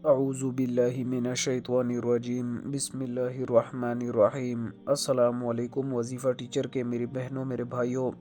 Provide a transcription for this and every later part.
اعوذ باللہ من الشیطان الرجیم بسم اللہ الرحمن الرحیم۔ السلام علیکم وظیفہ ٹیچر کے میری بہنوں میرے بھائیوں،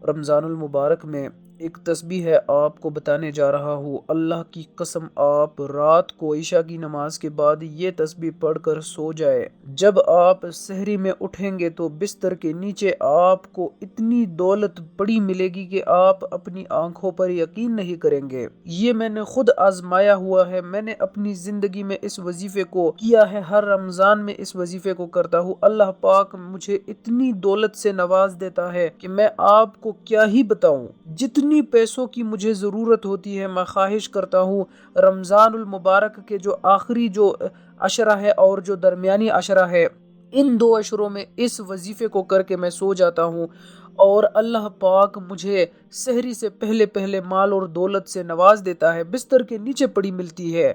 رمضان المبارک میں ایک تسبیح ہے آپ کو بتانے جا رہا ہوں۔ اللہ کی قسم آپ رات کو عشاء کی نماز کے بعد یہ تسبیح پڑھ کر سو جائے۔ جب آپ سحری میں اٹھیں گے تو بستر کے نیچے آپ کو اتنی دولت پڑی ملے گی کہ آپ اپنی آنکھوں پر یقین نہیں کریں گے۔ یہ میں نے خود آزمایا ہوا ہے، میں نے اپنی زندگی میں اس وظیفے کو کیا ہے، ہر رمضان میں اس وظیفے کو کرتا ہوں۔ اللہ پاک مجھے اتنی دولت سے نواز دیتا ہے کہ میں آپ کو کیا ہی بتاؤں۔ جتنی پیسوں کی مجھے ضرورت ہوتی ہے میں خواہش کرتا ہوں رمضان المبارک کے جو آخری جو عشرہ ہے اور جو درمیانی عشرہ ہے، ان 2 عشروں میں اس وظیفے کو کر کے میں سو جاتا ہوں، اور اللہ پاک مجھے سحری سے پہلے پہلے مال اور دولت سے نواز دیتا ہے، بستر کے نیچے پڑی ملتی ہے۔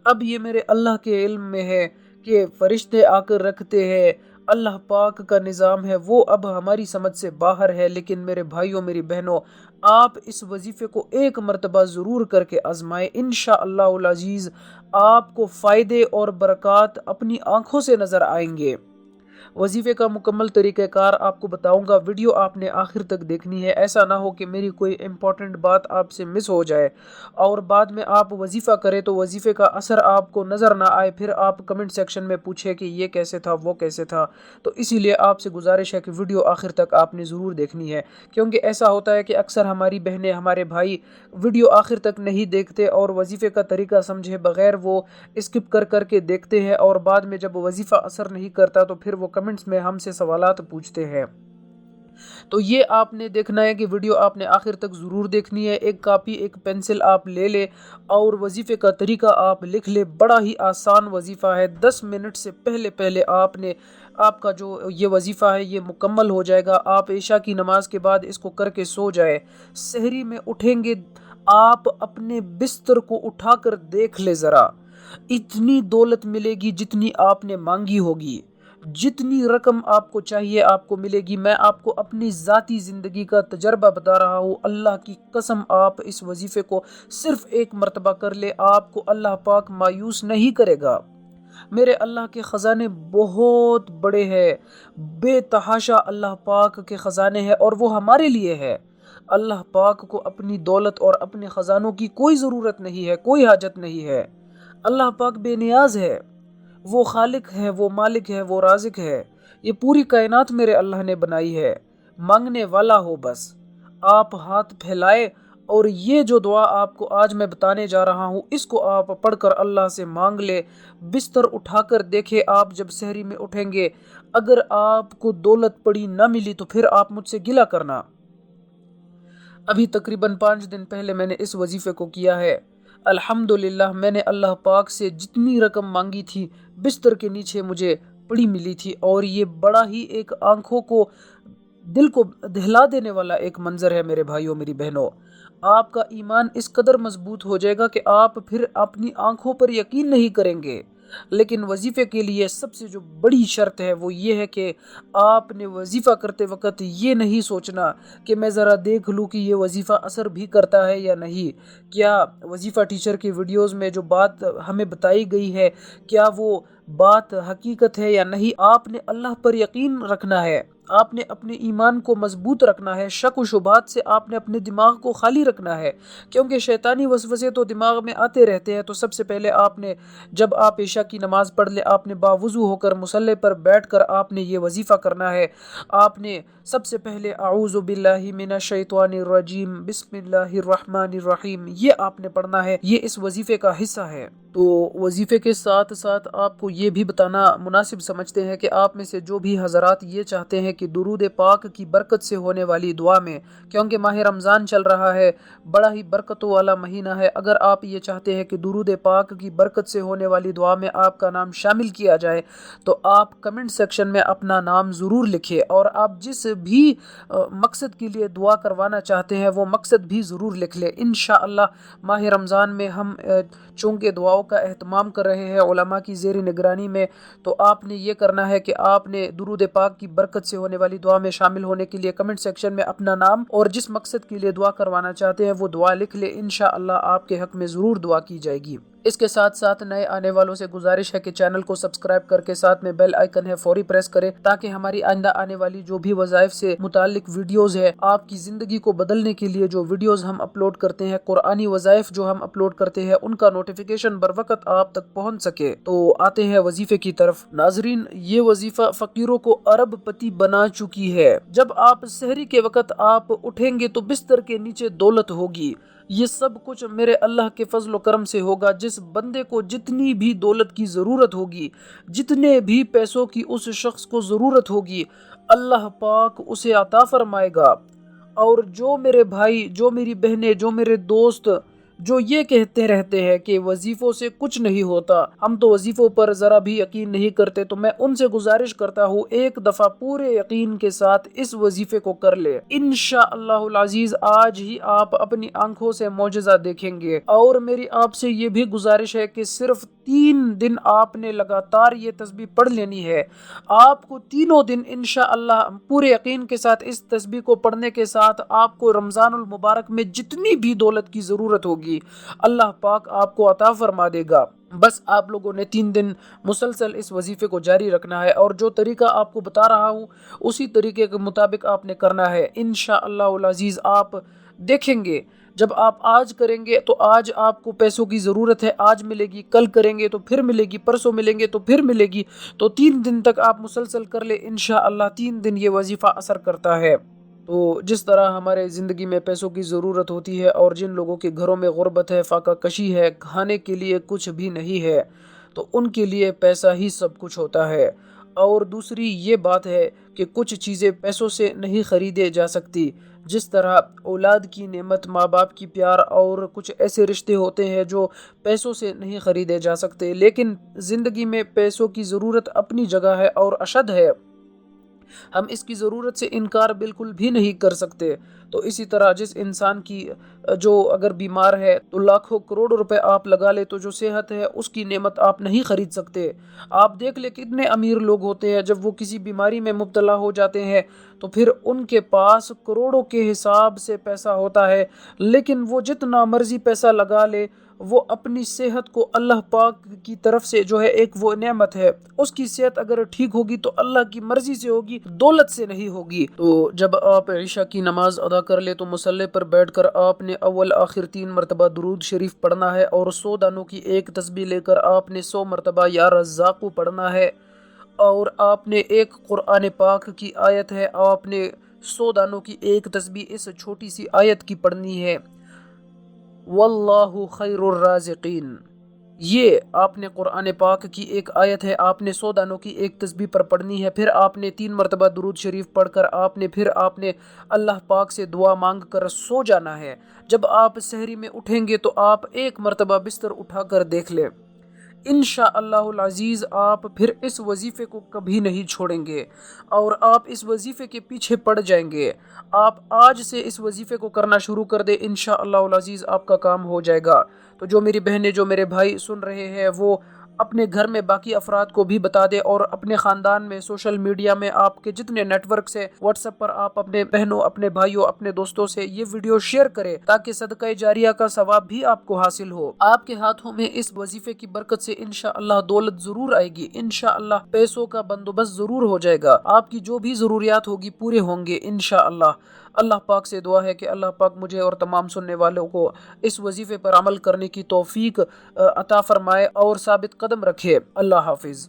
اب یہ میرے اللہ کے علم میں ہے کہ فرشتے آ کر رکھتے ہیں، اللہ پاک کا نظام ہے، وہ اب ہماری سمجھ سے باہر ہے۔ لیکن میرے بھائیوں میری بہنوں، آپ اس وظیفے کو ایک مرتبہ ضرور کر کے آزمائیں، انشاءاللہ العزیز آپ کو فائدے اور برکات اپنی آنکھوں سے نظر آئیں گے۔ وظیفے کا مکمل طریقہ کار آپ کو بتاؤں گا، ویڈیو آپ نے آخر تک دیکھنی ہے، ایسا نہ ہو کہ میری کوئی امپورٹنٹ بات آپ سے مس ہو جائے اور بعد میں آپ وظیفہ کریں تو وظیفے کا اثر آپ کو نظر نہ آئے، پھر آپ کمنٹ سیکشن میں پوچھیں کہ یہ کیسے تھا وہ کیسے تھا۔ تو اسی لیے آپ سے گزارش ہے کہ ویڈیو آخر تک آپ نے ضرور دیکھنی ہے، کیونکہ ایسا ہوتا ہے کہ اکثر ہماری بہنیں ہمارے بھائی ویڈیو آخر تک نہیں دیکھتے اور وظیفے کا طریقہ سمجھے بغیر وہ اسکپ کر کر کے دیکھتے ہیں، اور بعد میں جب وظیفہ اثر نہیں کرتا تو پھر وہ کمنٹس میں ہم سے سوالات پوچھتے ہیں۔ تو یہ آپ نے دیکھنا ہے کہ ویڈیو آپ نے آخر تک ضرور دیکھنی ہے۔ ایک کاپی ایک پینسل آپ لے لے اور وظیفے کا طریقہ آپ لکھ لے، بڑا ہی آسان وظیفہ ہے۔ 10 منٹ سے پہلے پہلے آپ کا جو یہ وظیفہ ہے یہ مکمل ہو جائے گا۔ آپ عشاء کی نماز کے بعد اس کو کر کے سو جائے، سحری میں اٹھیں گے آپ اپنے بستر کو اٹھا کر دیکھ لے ذرا، اتنی دولت ملے گی جتنی آپ نے مانگی ہوگی، جتنی رقم آپ کو چاہیے آپ کو ملے گی۔ میں آپ کو اپنی ذاتی زندگی کا تجربہ بتا رہا ہوں، اللہ کی قسم آپ اس وظیفے کو صرف ایک مرتبہ کر لے، آپ کو اللہ پاک مایوس نہیں کرے گا۔ میرے اللہ کے خزانے بہت بڑے ہیں، بے تحاشا اللہ پاک کے خزانے ہیں، اور وہ ہمارے لیے ہے۔ اللہ پاک کو اپنی دولت اور اپنے خزانوں کی کوئی ضرورت نہیں ہے، کوئی حاجت نہیں ہے۔ اللہ پاک بے نیاز ہے، وہ خالق ہے، وہ مالک ہے، وہ رازق ہے۔ یہ پوری کائنات میرے اللہ نے بنائی ہے، مانگنے والا ہو بس۔ آپ ہاتھ پھیلائے اور یہ جو دعا آپ کو آج میں بتانے جا رہا ہوں اس کو آپ پڑھ کر اللہ سے مانگ لے، بستر اٹھا کر دیکھے آپ جب سحری میں اٹھیں گے، اگر آپ کو دولت پڑی نہ ملی تو پھر آپ مجھ سے گلہ کرنا۔ ابھی تقریباً 5 دن پہلے میں نے اس وظیفے کو کیا ہے، الحمدللہ میں نے اللہ پاک سے جتنی رقم مانگی تھی بستر کے نیچے مجھے پڑی ملی تھی، اور یہ بڑا ہی ایک آنکھوں کو دل کو دہلا دینے والا ایک منظر ہے میرے بھائیوں میری بہنوں۔ آپ کا ایمان اس قدر مضبوط ہو جائے گا کہ آپ پھر اپنی آنکھوں پر یقین نہیں کریں گے۔ لیکن وظیفے کے لیے سب سے جو بڑی شرط ہے وہ یہ ہے کہ آپ نے وظیفہ کرتے وقت یہ نہیں سوچنا کہ میں ذرا دیکھ لوں کہ یہ وظیفہ اثر بھی کرتا ہے یا نہیں، کیا وظیفہ ٹیچر کی ویڈیوز میں جو بات ہمیں بتائی گئی ہے کیا وہ بات حقیقت ہے یا نہیں۔ آپ نے اللہ پر یقین رکھنا ہے، آپ نے اپنے ایمان کو مضبوط رکھنا ہے، شک و شبہات سے آپ نے اپنے دماغ کو خالی رکھنا ہے، کیونکہ شیطانی وسوسے تو دماغ میں آتے رہتے ہیں۔ تو سب سے پہلے آپ نے جب آپ عشاء کی نماز پڑھ لے آپ نے باوضو ہو کر مصلی پر بیٹھ کر آپ نے یہ وظیفہ کرنا ہے۔ آپ نے سب سے پہلے اعوذ باللہ من الشیطان الرجیم بسم اللہ الرحمن الرحیم یہ آپ نے پڑھنا ہے، یہ اس وظیفے کا حصہ ہے۔ تو وظیفے کے ساتھ ساتھ آپ کو یہ بھی بتانا مناسب سمجھتے ہیں کہ آپ میں سے جو بھی حضرات یہ چاہتے ہیں کہ درود پاک کی برکت سے ہونے والی دعا میں، کیونکہ ماہ رمضان چل رہا ہے، بڑا ہی برکتوں والا مہینہ ہے، اگر آپ یہ چاہتے ہیں کہ درود پاک کی برکت سے ہونے والی دعا میں آپ کا نام شامل کیا جائے تو آپ کمنٹ سیکشن میں اپنا نام ضرور لکھیں، اور آپ جس بھی مقصد کے لیے دعا کروانا چاہتے ہیں وہ مقصد بھی ضرور لکھ لیں۔ انشاءاللہ ماہ رمضان میں ہم چونکہ دعاؤں کا اہتمام کر رہے ہیں علماء کی زیر نگرانی میں، تو آپ نے یہ کرنا ہے کہ آپ نے درود پاک کی برکت سے ہونے والی دعا میں شامل ہونے کے لیے کمنٹ سیکشن میں اپنا نام اور جس مقصد کے لیے دعا کروانا چاہتے ہیں وہ دعا لکھ لے، انشاءاللہ آپ کے حق میں ضرور دعا کی جائے گی۔ اس کے ساتھ ساتھ نئے آنے والوں سے گزارش ہے کہ چینل کو سبسکرائب کر کے ساتھ میں بیل آئیکن ہے فوری پریس کرے، تاکہ ہماری آئندہ آنے والی جو بھی وظائف سے متعلق ویڈیوز ہے، آپ کی زندگی کو بدلنے کے لیے جو ویڈیوز ہم اپلوڈ کرتے ہیں، قرآنی وظائف جو ہم اپلوڈ کرتے ہیں، ان کا نوٹیفیکیشن بر وقت آپ تک پہنچ سکے۔ تو آتے ہیں وظیفے کی طرف۔ ناظرین، یہ وظیفہ فقیروں کو ارب پتی بنا چکی ہے۔ جب آپ سحری کے وقت آپ اٹھیں گے تو بستر کے نیچے دولت ہوگی۔ یہ سب کچھ میرے اللہ کے فضل و کرم سے ہوگا۔ جس بندے کو جتنی بھی دولت کی ضرورت ہوگی، جتنے بھی پیسوں کی اس شخص کو ضرورت ہوگی، اللہ پاک اسے عطا فرمائے گا۔ اور جو میرے بھائی، جو میری بہنیں، جو میرے دوست جو یہ کہتے رہتے ہیں کہ وظیفوں سے کچھ نہیں ہوتا، ہم تو وظیفوں پر ذرا بھی یقین نہیں کرتے، تو میں ان سے گزارش کرتا ہوں ایک دفعہ پورے یقین کے ساتھ اس وظیفے کو کر لے۔ انشاءاللہ العزیز آج ہی آپ اپنی آنکھوں سے معجزہ دیکھیں گے۔ اور میری آپ سے یہ بھی گزارش ہے کہ صرف 3 دن آپ نے لگاتار یہ تسبیح پڑھ لینی ہے۔ آپ کو تینوں دن انشاءاللہ پورے یقین کے ساتھ اس تسبیح کو پڑھنے کے ساتھ آپ کو رمضان المبارک میں جتنی بھی دولت کی ضرورت ہوگی اللہ پاک آپ کو عطا فرما دے گا۔ بس آپ لوگوں نے 3 دن مسلسل اس وظیفے کو جاری رکھنا ہے، اور جو طریقہ آپ کو بتا رہا ہوں اسی طریقے کے مطابق آپ نے کرنا ہے۔ انشاءاللہ العزیز آپ دیکھیں گے، جب آپ آج کریں گے تو آج آپ کو پیسوں کی ضرورت ہے، آج ملے گی، کل کریں گے تو پھر ملے گی، پرسوں ملیں گے تو پھر ملے گی۔ تو 3 دن تک آپ مسلسل کر لیں انشاءاللہ، 3 دن یہ وظیفہ اثر کرتا ہے۔ تو جس طرح ہمارے زندگی میں پیسوں کی ضرورت ہوتی ہے، اور جن لوگوں کے گھروں میں غربت ہے، فاقہ کشی ہے، کھانے کے لیے کچھ بھی نہیں ہے، تو ان کے لیے پیسہ ہی سب کچھ ہوتا ہے۔ اور دوسری یہ بات ہے کہ کچھ چیزیں پیسوں سے نہیں خریدے جا سکتی، جس طرح اولاد کی نعمت، ماں باپ کی پیار، اور کچھ ایسے رشتے ہوتے ہیں جو پیسوں سے نہیں خریدے جا سکتے۔ لیکن زندگی میں پیسوں کی ضرورت اپنی جگہ ہے اور اشد ہے، ہم اس کی ضرورت سے انکار بالکل بھی نہیں کر سکتے۔ تو اسی طرح جس انسان کی جو اگر بیمار ہے تو لاکھوں کروڑوں روپے آپ لگا لے، تو جو صحت ہے اس کی نعمت آپ نہیں خرید سکتے۔ آپ دیکھ لیں کتنے امیر لوگ ہوتے ہیں، جب وہ کسی بیماری میں مبتلا ہو جاتے ہیں تو پھر ان کے پاس کروڑوں کے حساب سے پیسہ ہوتا ہے، لیکن وہ جتنا مرضی پیسہ لگا لے، وہ اپنی صحت کو اللہ پاک کی طرف سے جو ہے ایک وہ نعمت ہے، اس کی صحت اگر ٹھیک ہوگی تو اللہ کی مرضی سے ہوگی، دولت سے نہیں ہوگی۔ تو جب آپ عشاء کی نماز ادا کر لے تو مصلی پر بیٹھ کر آپ نے اول آخر 3 مرتبہ درود شریف پڑھنا ہے، اور 100 دانوں کی ایک تسبیح لے کر آپ نے 100 مرتبہ یا رزاقو پڑھنا ہے، اور آپ نے ایک قرآن پاک کی آیت ہے، آپ نے 100 دانوں کی ایک تسبیح اس چھوٹی سی آیت کی پڑھنی ہے، واللہ خیر الرازقین۔ یہ آپ نے قرآن پاک کی ایک آیت ہے، آپ نے 100 دانوں کی ایک تسبیح پر پڑھنی ہے، پھر آپ نے 3 مرتبہ درود شریف پڑھ کر پھر آپ نے اللہ پاک سے دعا مانگ کر سو جانا ہے۔ جب آپ سحری میں اٹھیں گے تو آپ ایک مرتبہ بستر اٹھا کر دیکھ لیں، انشاءاللہ العزیز آپ پھر اس وظیفے کو کبھی نہیں چھوڑیں گے، اور آپ اس وظیفے کے پیچھے پڑ جائیں گے۔ آپ آج سے اس وظیفے کو کرنا شروع کر دیں، انشاءاللہ العزیز آپ کا کام ہو جائے گا۔ تو جو میری بہنیں، جو میرے بھائی سن رہے ہیں، وہ اپنے گھر میں باقی افراد کو بھی بتا دیں، اور اپنے خاندان میں، سوشل میڈیا میں، آپ کے جتنے نیٹ ورکس ہیں، واٹس ایپ پر آپ اپنے بہنوں، اپنے بھائیوں، اپنے دوستوں سے یہ ویڈیو شیئر کریں، تاکہ صدقہ جاریہ کا ثواب بھی آپ کو حاصل ہو۔ آپ کے ہاتھوں میں اس وظیفے کی برکت سے انشاءاللہ دولت ضرور آئے گی، انشاءاللہ پیسوں کا بندوبست ضرور ہو جائے گا، آپ کی جو بھی ضروریات ہوگی پورے ہوں گے انشاءاللہ۔ اللہ پاک سے دعا ہے کہ اللہ پاک مجھے اور تمام سننے والوں کو اس وظیفے پر عمل کرنے کی توفیق عطا فرمائے اور ثابت قدم رکھے۔ اللہ حافظ۔